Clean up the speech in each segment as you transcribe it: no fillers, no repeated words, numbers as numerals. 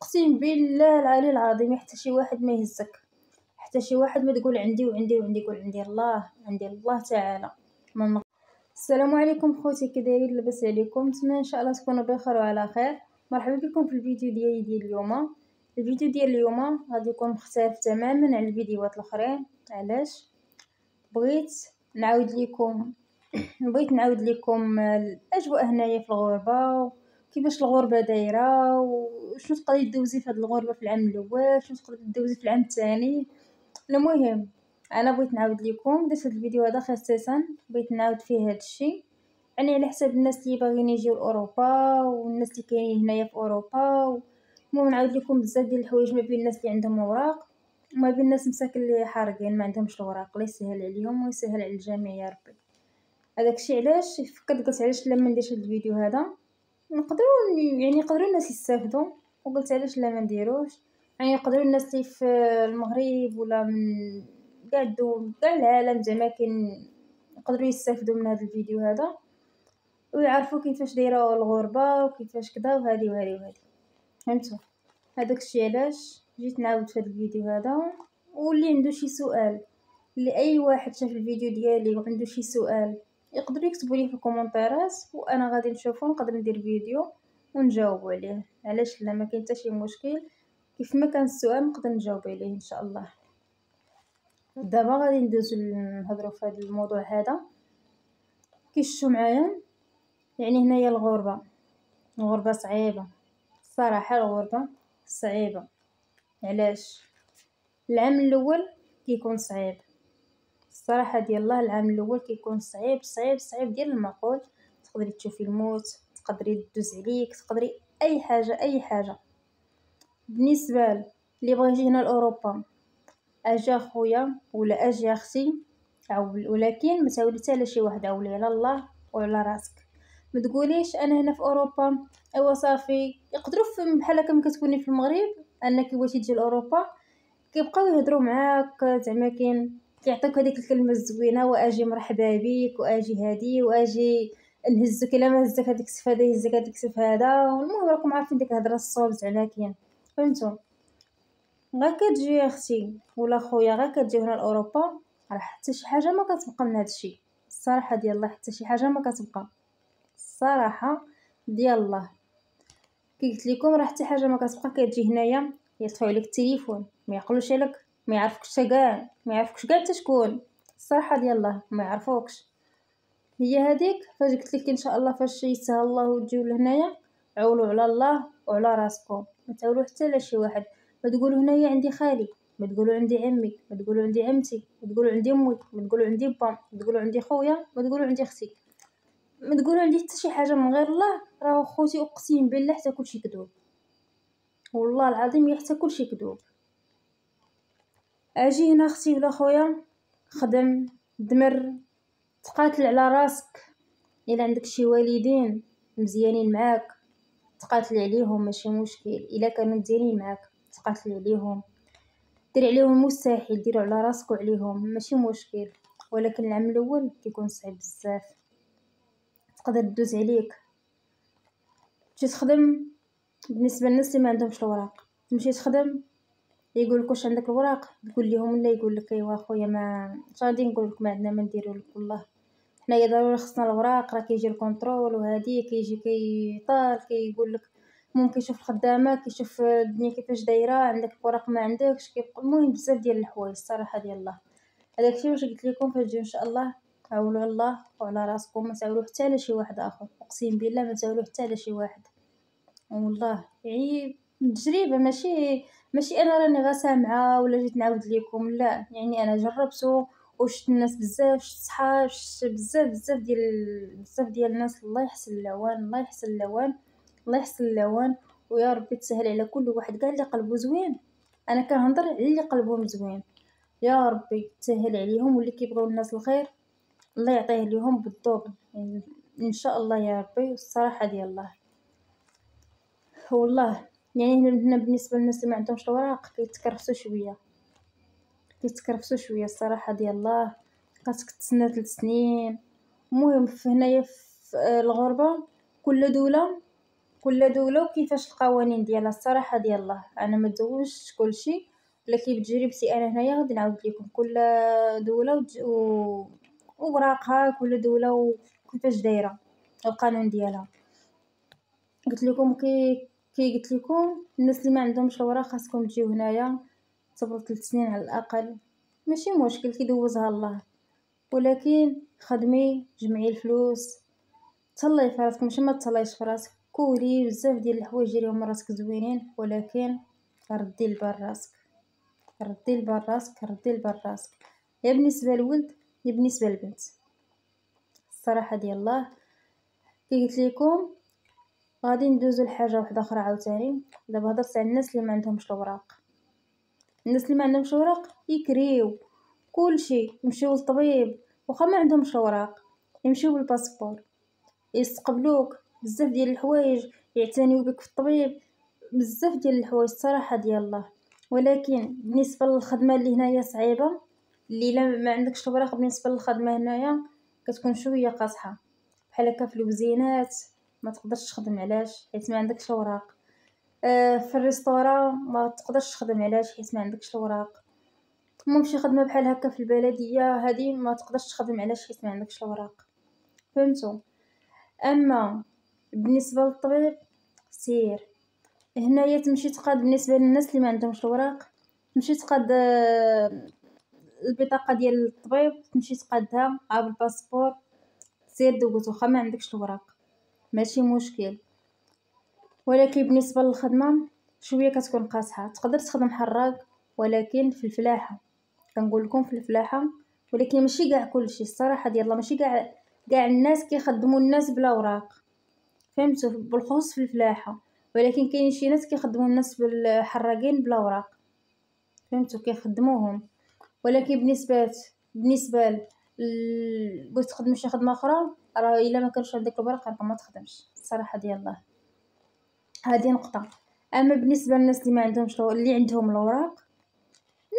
اقسم بالله العلي العظيم حتى شي واحد ما يهزك، حتى شي واحد ما تقول عندي وعندي وعندي، يقول عندي الله، عندي الله تعالى. السلام عليكم خوتي، كي دايرين؟ لاباس عليكم؟ نتمنى ان شاء الله تكونوا بخير وعلى خير. مرحبا بكم في الفيديو ديال اليوم. الفيديو ديال اليوم غادي يكون مختلف تماما على الفيديوهات الاخرين. علاش؟ بغيت نعاود لكم الاجواء هنايا في الغربه، كيفاش الغربه دايره، وشنو تقدري دوزي في هذه الغربه في العام الاول، شنو تقدري دوزي في العام الثاني. المهم انا بغيت نعاود لكم، درت هذا الفيديو هذا خصيصا بغيت نعاود فيه هذا الشيء، يعني على حساب الناس اللي باغيين يجيو لاوروبا والناس اللي كاينين هنايا في اوروبا. المهم نعاود لكم بزاف ديال الحوايج ما بين الناس اللي عندهم اوراق وما بين الناس مساكن اللي حارقين ما عندهمش الاوراق. الله يسهل عليهم ويسهل على الجميع يا ربي. هذاك الشيء علاش فكرت قلت علاش لا ما نديرش هذا الفيديو هذا، يقدروا الناس يستافدوا، وقلت علاش لا ما نديروش. يعني يقدروا الناس اللي في المغرب ولا من كاع الدول كاع العالم زعما يقدروا يستافدوا من هذا الفيديو هذا ويعرفوا كيفاش دايره الغربه وكيفاش كذا وهذه. فهمتوا؟ هذاك الشيء علاش جيت نعاود في هذا الفيديو هذا. واللي عنده شي سؤال، اللي اي واحد شاف الفيديو ديالي وعنده شي سؤال يقدر يكتبوا لي في الكومنتات، وانا غادي نشوفو نقدر ندير فيديو ونجاوب عليه. علاش لا؟ ما كاين حتى شي مشكل، كيف ما كان السؤال نقدر نجاوب عليه ان شاء الله. دابا غادي ندوزو نهضروا في هذا الموضوع هذا. كيشوفوا معايا، يعني هنايا الغربه صعيبه الصراحه، الغربه صعيبه. علاش؟ العام الاول كيكون صعيب الصراحه ديال الله، العام الاول كيكون صعيب صعيب صعيب ديال المعقول. تقدري تشوفي الموت، تقدري دوز عليك، تقدري اي حاجه. بالنسبه اللي بغى يجي هنا لاوروبا، اجي اخويا ولا اجي اختي، ولكن ما تعولي حتى على شي واحد، عولي على الله وعلى راسك. ما تقوليش انا هنا في اوروبا ايوا صافي. يقدروا بحال هكا ملي كتكوني في المغرب انك بغيتي تجي لاوروبا كيبقاو يهضروا معاك، زعما كيعطيوك هذيك الكلمه الزوينه، واجي مرحبا بك، واجي هادي، واجي نهزك، الا ما هزك هذيك السيف هذا يهزك هذيك السيف هذا. والمهم راكم عارفين ديك الهضره الصوب زعما كاين. فهمتوا؟ غير كتجي اختي ولا خويا، غير كتجيو هنا لاوروبا، راه حتى شي حاجه ما كتبقى من هذا الشيء الصراحه ديال الله، حتى شي حاجه ما كتبقى الصراحه ديال الله. كي قلت لكم راه حتى حاجه ما كتبقى. كتجي هنايا يطفيو عليك التليفون، ما يعقلوش عليك، ما يعرفوكش كاع، ما يعرفوكش كاع حتى شكون. الصراحه ديال الله ما يعرفوكش. هي هذيك فاش قلت لك ان شاء الله فاش يسهل الله وتجيو لهنايا، عولوا على الله وعلى راسكم، ما تعولوا حتى على شي واحد. ما تقولوا هنايا عندي خالي، ما تقولوا عندي عمي، ما تقولوا عندي عمتي، ما تقولوا عندي امي، ما تقولوا عندي با، ما تقولوا عندي خويا، ما تقولوا عندي اختي، ما تقولوا عندي حتى شي حاجه من غير الله. راه خوتي اقسم بالله حتى كلشي كذوب، والله العظيم حتى كلشي كذوب. اجي هنا اختي ولا خويا، خدم دمر، تقاتل على راسك. الا عندك شي والدين مزيانين معاك تقاتل عليهم ماشي مشكل، الا كانوا مزيانين معاك تقاتل عليهم، دير عليهم المستحيل، ديروا على راسك وعليهم ماشي مشكل. ولكن العام الاول كيكون صعيب بزاف، تقدر تدوز عليك. تمشي تخدم، بالنسبه للناس اللي ما عندهمش الوراق، تمشي تخدم يقول لك واش عندك الوراق، تقول لهم لا، يقول لك ايوا خويا ما غادي نقول لك ما عندنا، ما نديروا لك والله حنايا ضروري خصنا الوراق، راه كيجي الكونترول وهادي كيجي كيطال كيقول لك. ممكن يشوف الخدامه، كيشوف الدنيا كيفاش دايره، عندك الوراق ما عندكش، كيبقى المهم بزاف ديال الحوايج الصراحه ديال الله. هذاك الشيء واش قلت لكم فاش تجيو ان شاء الله، عاولوا على الله وعلى راسكم، ما تعولوا حتى على شي واحد اخر، اقسم بالله ما تعولوا حتى على شي واحد والله. يعني تجربه، ماشي انا راني غير سامعه ولا جيت نعاود لكم، لا يعني انا جربته وشفت الناس بزاف، شفت صحاب، شفت بزاف ديال الناس. الله يحسن اللوان، الله يحسن اللوان، الله يحسن اللوان. ويا ربي تسهل على كل واحد كاع اللي قلبه زوين. انا كنهضر على اللي قلبهم زوين، يا ربي تسهل عليهم، واللي كيبغيو الناس الخير الله يعطيه لهم بالطوب يعني ان شاء الله يا ربي. الصراحه ديال الله والله، يعني هنا بالنسبه للناس اللي ما عندهمش الوراق كيتكرفسوا شويه الصراحه ديال الله. خاصك تسنى 3 سنين. المهم في هنايا في الغربه كل دوله كل دولة وكيفاش القوانين ديالها. الصراحة ديال الله انا ما تزوجتش كلشي، ولكن بتجربتي انا هنايا غادي نعاود لكم كل دولة وراقها، كل دولة وكيفاش دايرة القانون ديالها. قلت لكم كي قلت لكم الناس اللي ما عندهمش الوراق خاصكم تجيو هنايا تصبروا 3 سنين على الاقل، ماشي مشكل كيدوزها الله، ولكن خدمي جمعي الفلوس، تهلاي في راسك ماشي ما تهلايش في راسك، كولي بزاف ديال الحوايج ديريهم من راسك زوينين، ولكن ردي لبال راسك، ردي لبال راسك، ردي لبال راسك، يا بالنسبه للولد يا بالنسبه للبنت. الصراحه ديال الله كي قلت لكم غادي ندوزو لحاجه واحده اخرى عاوتاني. دابا هضرت على الناس اللي ما عندهمش الاوراق، الناس اللي ما عندهمش اوراق يكريو كلشي، يمشيو للطبيب واخا ما عندهمش الاوراق، يمشيو بالباسبور، يستقبلوك بزاف ديال الحوايج، يعتنيو بك في الطبيب، بزاف ديال الحوايج الصراحه ديال الله. ولكن بالنسبه للخدمه اللي هنايا صعيبه، اللي لا ما عندكش الوراق بالنسبه للخدمه هنايا كتكون شويه قاصحه، بحال هكا في الوزينات ما تقدرش تخدم علاش حيت ما عندكش الوراق. في الريستورا ما تقدرش تخدم علاش حيت ما عندكش الوراق. المهم شي خدمه بحال هكا في البلديه هذه ما تقدرش تخدم علاش حيت ما عندكش الوراق، فهمتوا؟ اما بالنسبه للطبيب سير هنايا تمشي تقاد، بالنسبه للناس اللي ما عندهمش الوراق تمشي تقاد البطاقه ديال الطبيب، تمشي تقادها عا بالباسبور، سير دوز واخا ما عندكش الوراق ماشي مشكل. ولكن بالنسبه للخدمه شويه كتكون قاصحه، تقدر تخدم حراق ولكن في الفلاحه، كنقول لكم في الفلاحه، ولكن ماشي كاع كلشي الصراحه ديال الله، ماشي كاع الناس كيخدموا الناس بلا اوراق، فهمتوا؟ بالخصوص في الفلاحه، ولكن كاين شي ناس كيخدموا الناس بالحراقين بلا اوراق، فهمتوا؟ كيخدموهم. ولكن بالنسبه بغيت تخدم شي خدمه اخرى راه الا ما كانش عندك الوراق راه ما تخدمش الصراحه ديال الله، هذه نقطه. اما بالنسبه للناس اللي ما عندهمش اللي عندهم الوراق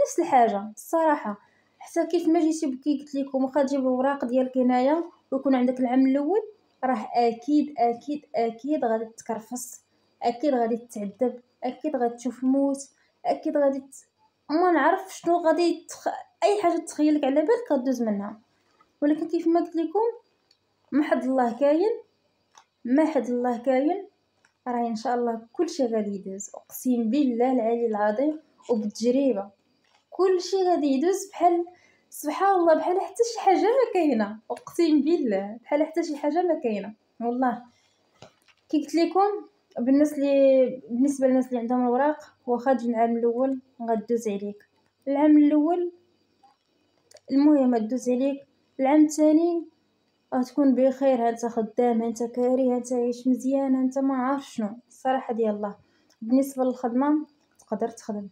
نفس الحاجه الصراحه، حتى كيف ما جيتي كي قلت لكم واخا تجيب الوراق ديالك هنايا ويكون عندك العام الاول، راه اكيد اكيد اكيد غادي تكرفص، اكيد غادي تتعذب، اكيد غادي تشوف الموت، اكيد غادي ما نعرف شنو غادي اي حاجه تخيلك على بالك غدوز منها. ولكن كيف ما قلت لكم ما حد الله كاين، ما حد الله كاين، راه ان شاء الله كلشي غادي يدوز، اقسم بالله العلي العظيم وبالتجربه كلشي غادي يدوز بحال سبحان الله، بحال حتى شي حاجه ما كاينه، اقسم بالله بحال حتى شي حاجه ما كاينه والله. كي قلت لكم بالنسبه للناس اللي عندهم الوراق واخا تجي العام الاول غدوز عليك، العام الاول المهم غدوز عليك، العام الثاني غتكون بخير، ها انت خدام، ها انت كاري، ها انت عايش مزيان، ها انت ما عارف شنو الصراحه ديال الله. بالنسبه للخدمه تقدر تخدم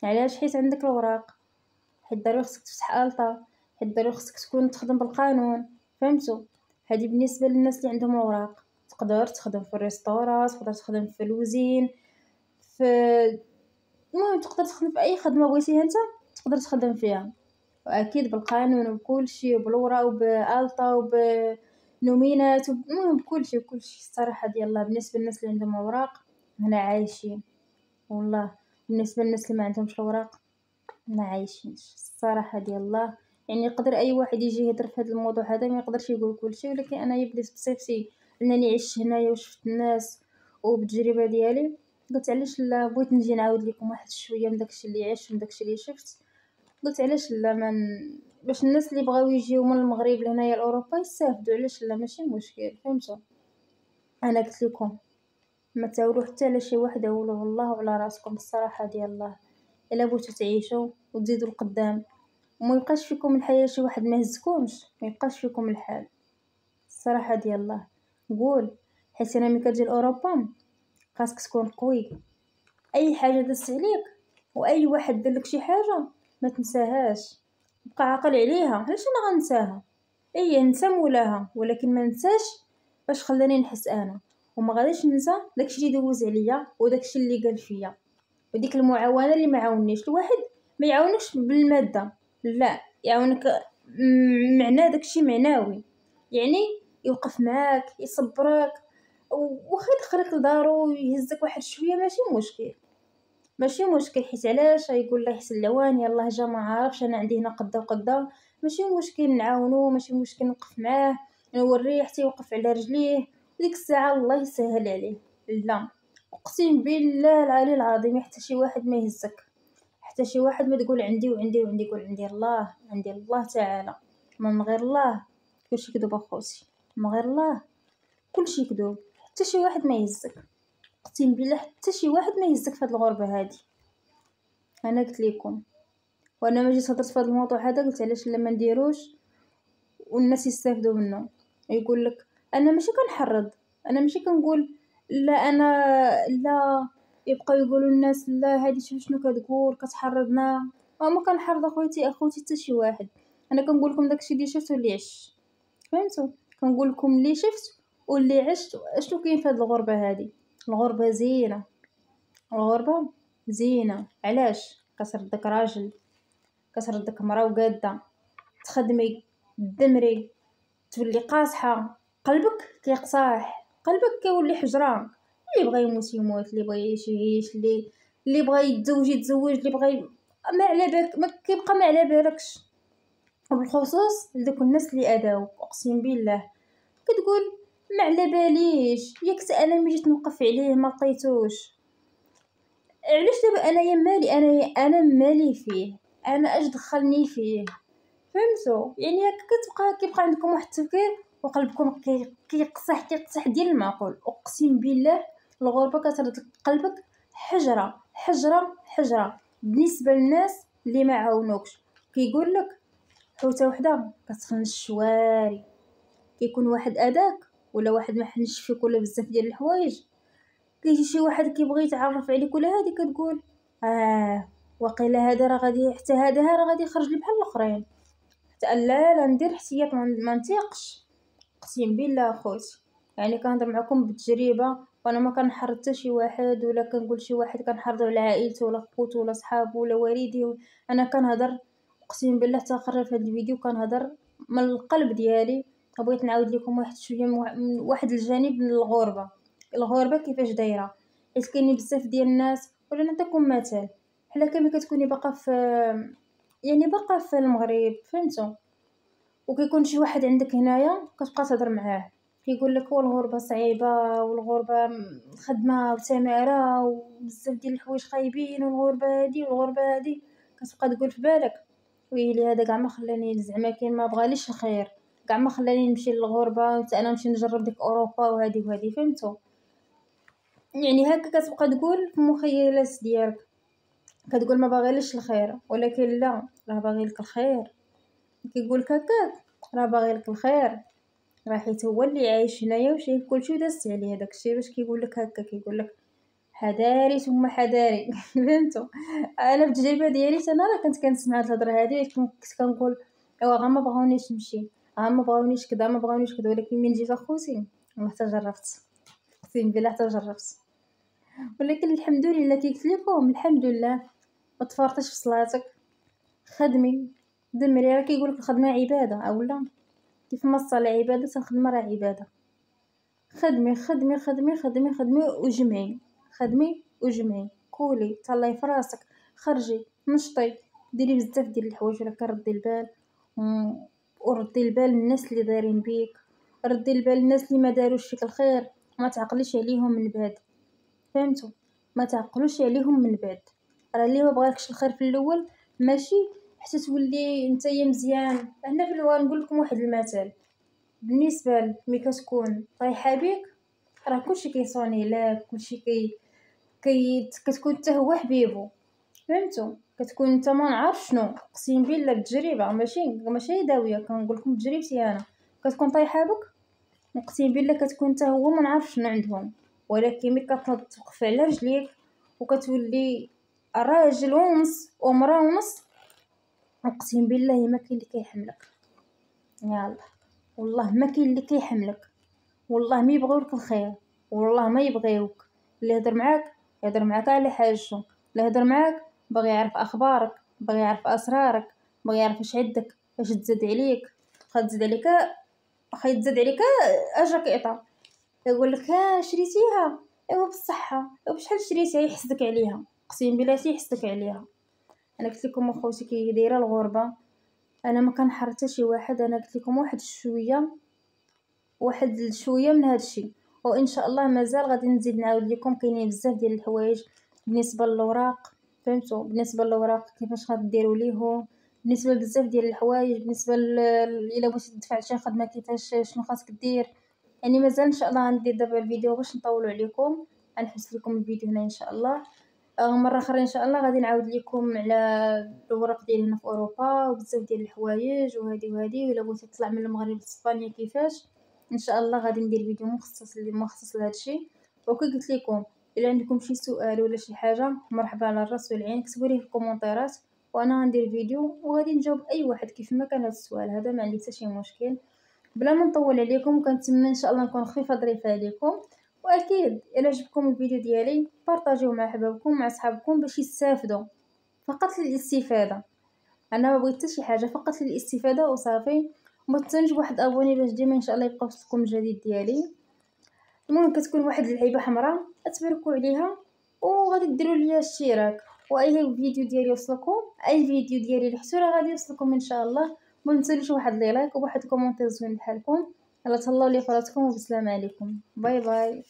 علاش حيت عندك الوراق، حيت ضروري خصك تفتح الطا، حيت ضروري خصك تكون تخدم بالقانون، فهمتوا؟ هذه بالنسبه للناس اللي عندهم الوراق، تقدر تخدم في الريستورات، تقدر تخدم في الوزين، في المهم تقدر تخدم في اي خدمه بغيتيها انت تقدر تخدم فيها، واكيد بالقانون وبكلشي وبالوراق وبالطا وبنومينات المهم بكلشي الصراحه ديال الله. بالنسبه للناس اللي عندهم اوراق هنا عايشين والله، بالنسبه للناس اللي ما عندهمش الاوراق ما عايشينش الصراحه ديال الله. يعني يقدر اي واحد يجي يهضر في هذا الموضوع هذا ما يقدرش يقول كلشي، ولكن انا بديت بصفتي انني عشت هنايا وشفت الناس وبالتجربه ديالي قلت علاش لا، بغيت نجي نعاود لكم واحد شويه من داكشي اللي عشت من داكشي اللي شفت. قلت علاش لا باش الناس اللي بغاو يجيو من المغرب لهنايا لاوروبا يستافدوا، علاش لا ماشي مشكل، فهمتوا؟ انا قلت لكم ما تعولوا حتى على شي واحد، عولوا والله وعلى راسكم الصراحه ديال الله، الا بغيتو تعيشوا وتزيدوا القدام وما يبقاش فيكم الحياه شي واحد ما هزكمش، ما يبقاش فيكم الحال الصراحه ديال الله. نقول حيت انا ملي كتجي لاوروبا خاصك تكون قوي، اي حاجه دازت عليك واي واحد دار لك شي حاجه ما تنساهاش، بقى عاقل عليها، علاش انا غنساها؟ اي ننسى مولاها ولكن ما ننساش باش خلاني نحس انا، وما غاديش ننسى داكشي اللي دوز عليا وداكشي اللي قال فيا وديك المعاونه اللي ما عاونيش. الواحد ما يعاونكش بالماده، لا يعاونك معناه داكشي معنوي، يعني يوقف معاك يصبرك، واخا يدخلك لدارو يهزك واحد شويه ماشي مشكل حيت علاش يقول له يحسن العوان يلاه جا ما عارفش انا عندي هنا قدا وقدا، ماشي مشكل نعاونو، ماشي مشكل نوقف معاه نوريه حتى يوقف على رجليه. ديك الساعه الله يسهل عليه. لا اقسم بالله العلي العظيم حتى شي واحد ما يهزك، حتى شي واحد ما تقول عندي وعندي وعندي، يقول عندي الله تعالى. من غير الله كلشي كذوب اخوتي، من غير الله كلشي كذوب. حتى شي واحد ما يهزك، اقسم بالله حتى شي واحد ما يهزك في هاد الغربه هادي. انا قلت لكم، وانا ما جيت هضرت في هذا الموضوع هذا قلت علاش لا ما نديروش والناس يستافدوا منه. يقول لك انا ماشي كنحرض، انا ماشي كنقول لا، انا لا يبقاو يقولوا الناس لا هذه شوف شنو كتقول كتحرضنا. ما كنحرض اخوتي حتى شي واحد. انا كنقول لكم داكشي اللي شفت واللي عشت، فهمتوا؟ كنقول لكم اللي شفت واللي عشت اشنو كاين في هذه الغربه هذه. الغربه زينه، الغربه زينه. علاش؟ كتردك راجل، كتردك مرا وقاده، تخدمي تدمري تولي قاصحه، قلبك كيقصاح، قلبك كيولي حجره. اللي بغى يموت يموت، اللي بغى يعيش يعيش، اللي بغى يتزوج يتزوج، اللي بغى ما على بالك، ما كيبقى ما على بالكش. وبالخصوص لدوك الناس اللي اذاوك اقسم بالله كتقول ما على باليش، ياك انا ملي جيت نوقف عليه ما لقيتوش. علاش دابا انايا مالي، انا مالي فيه، انا اش دخلني فيه؟ فهمتوا؟ يعني هكا كيبقى عندكم واحد التفكير وقلبكم كيقصح ديال المعقول. اقسم بالله الغربه كترد قلبك حجره حجره حجره. بالنسبه للناس اللي ما عاونوكش كيقول لك حوته وحده كتخن الشواري. كيكون واحد اذاك ولا واحد ما حنش فيك ولا بزاف ديال الحوايج، كيجي شي واحد كيبغي يتعرف عليك ولا هادي كتقول وقيلا هذا راه غادي، حتى هذا راه غادي يخرج لي بحال الاخرين. حتى لا ندير احتياط ما نتيقش. اقسم بالله اخوتي، يعني كنهضر معكم بالتجربه، وانا ما كنحرض حتى شي واحد ولا كنقول شي واحد كنحرضو على عائلته ولا خوتو ولا صحابو ولا والديه. انا كنهضر اقسم بالله حتى اخر في هذا الفيديو كنهضر من القلب ديالي. بغيت نعاود لكم واحد شويه من واحد الجانب من الغربه. الغربه كيفاش دايره، حيت كاينين بزاف ديال الناس. ولا نعطيكم مثال، بحال كيما كتكوني باقا في، يعني باقا في المغرب، فهمتوا؟ وكيكون شي واحد عندك هنايا كتبقى تهضر معاه كيقول لك الغربه صعيبه، والغربه خدمه وتماره وبزاف ديال الحوايج خايبين، والغربه هادي والغربه هادي. كتبقى تقول في بالك ويلي هذا كاع ما خلاني، زعما كاين ما بغاليش الخير، كاع ما خلاني نمشي للغربه حتى انا نمشي نجرب ديك اوروبا وهادي فهمتوا؟ يعني هكا كتبقى تقول في مخيلات ديالك، كتقول ما باغيليش الخير، ولكن لا، راه باغي لك الخير. كيقول لك هكاك راه باغي لك الخير، راه حيت هو اللي عايش هنايا وشايف كلشي ودازت عليه. داكشي باش كيقول لك هكا، كيقول لك حذاري ثم حذاري. فهمتوا؟ انا بالتجربه ديالي انا راه كنت كنسمع الهضره هذه، كنت كنقول ايوا غا ما بغاونيش نمشي، غا ما بغاونيش كذا، ما بغاونيش كذا. ولكن من جيت اخوتي والله حتى جربت، اقسم بالله حتى جربت. ولكن الحمد لله كي قلت لكم الحمد لله. ما تفرطيش في صلاتك، خدمي دمري. راه كيقول لك الخدمه عباده اولا، كيف ما الصلاه عباده الخدمه راه عباده. خدمي خدمي خدمي خدمي خدمي وجمعي، خدمي وجمعي، كولي تهلاي في راسك، خرجي نشطي، ديري بزاف ديال الحوايج. ولا كردي البال وردي البال الناس اللي دايرين بيك، ردي البال الناس اللي ما داروش فيك الخير، ما تعقليش عليهم من بعد. فهمتوا؟ ما تعقلوش عليهم من بعد. راه اللي ما بغالكش الخير في الاول ماشي حتى تولي نتايا مزيان. هنا في نقول لكم واحد المثال، بالنسبه ملي كتكون طايحه بيك راه كلشي كيصوني لك، كلشي كتكون حتى هو حبيبو. فهمتوا؟ كتكون انت ما نعرف شنو. اقسم بالله بالتجربه، ماشي داويه، كنقول لكم بتجربتي انا. كتكون طايحه بك اقسم بالله كتكون حتى هو ما نعرف شنو عندهم، ولكن ملي كتوقف على رجليك وكتولي راجل ونص ومراه ونص، اقسم بالله ما كاين اللي كيحملك. يلا والله ما كاين اللي كيحملك، والله ما يبغيوك الخير، والله ما يبغيوك. اللي يهضر معاك يهضر معاك على حاجته، اللي يهضر معاك باغي يعرف اخبارك، باغي يعرف اسرارك، باغي يعرف اش عندك، اش تزاد عليك. واخا تزاد عليك، واخا يتزاد عليك اجاك اعطى. يقول لك ها شريتيها، ايوا بالصحه، وبشحال شريتيها، يحسدك عليها، اقسم بالله يحسدك عليها. انا قلت لكم اخوتي كي دايره الغربه، انا ما كنحر حتى شي واحد، انا قلت لكم واحد شويه من هذا الشيء. وان شاء الله مازال غادي نزيد نعاود لكم، كاينين بزاف ديال الحوايج بالنسبه للوراق، فهمتوا؟ بالنسبه للوراق كيفاش غديروا ليهم، بالنسبه لبزاف ديال الحوايج، بالنسبه الا بغيتي تدفع شي خدمه كيفاش شنو خاصك دير. يعني مازال ان شاء الله غندير دابا الفيديو باش نطولوا عليكم، غنحبس لكم الفيديو هنا ان شاء الله. مره اخرى ان شاء الله غادي نعاود لكم على الوراق ديال هنا في اوروبا وبزاف ديال الحوايج وهذه ولا بغيتي تطلع من المغرب لاسبانيا كيفاش. ان شاء الله غادي ندير فيديو مخصص لهذا الشيء. وكي قلت لكم، الا عندكم شي سؤال ولا شي حاجه، مرحبا على الراس والعين، كتبوا لي في الكومونتيرات وانا غندير فيديو وغادي نجاوب اي واحد كيف ما كان هذا السؤال هذا، ما عندي حتى شي مشكل. بلا ما نطول عليكم، وكنتمنى ان شاء الله نكون خفيفه ظريفه عليكم. واكيد الا عجبكم الفيديو ديالي بارطاجيوه مع احبابكم مع صحابكم باش يستافدوا، فقط للاستفاده. انا ما بغيت حتى شي حاجه، فقط للاستفاده وصافي. وما تنسونيش بواحد ابوني باش ديما ان شاء الله يبقى وصلكم الجديد ديالي. المهم كتكون واحد اللعيبه حمراء تبركوا عليها وغادي ديروا ليا اشتراك، واي فيديو ديالي يوصلكم، اي فيديو ديالي لحتو راه غادي يوصلكم ان شاء الله. ما تنسونيش واحد لي لايك وواحد كومونتير زوين بحالكم. يلا تهلاو لي فراسكم وبسلام عليكم، باي باي.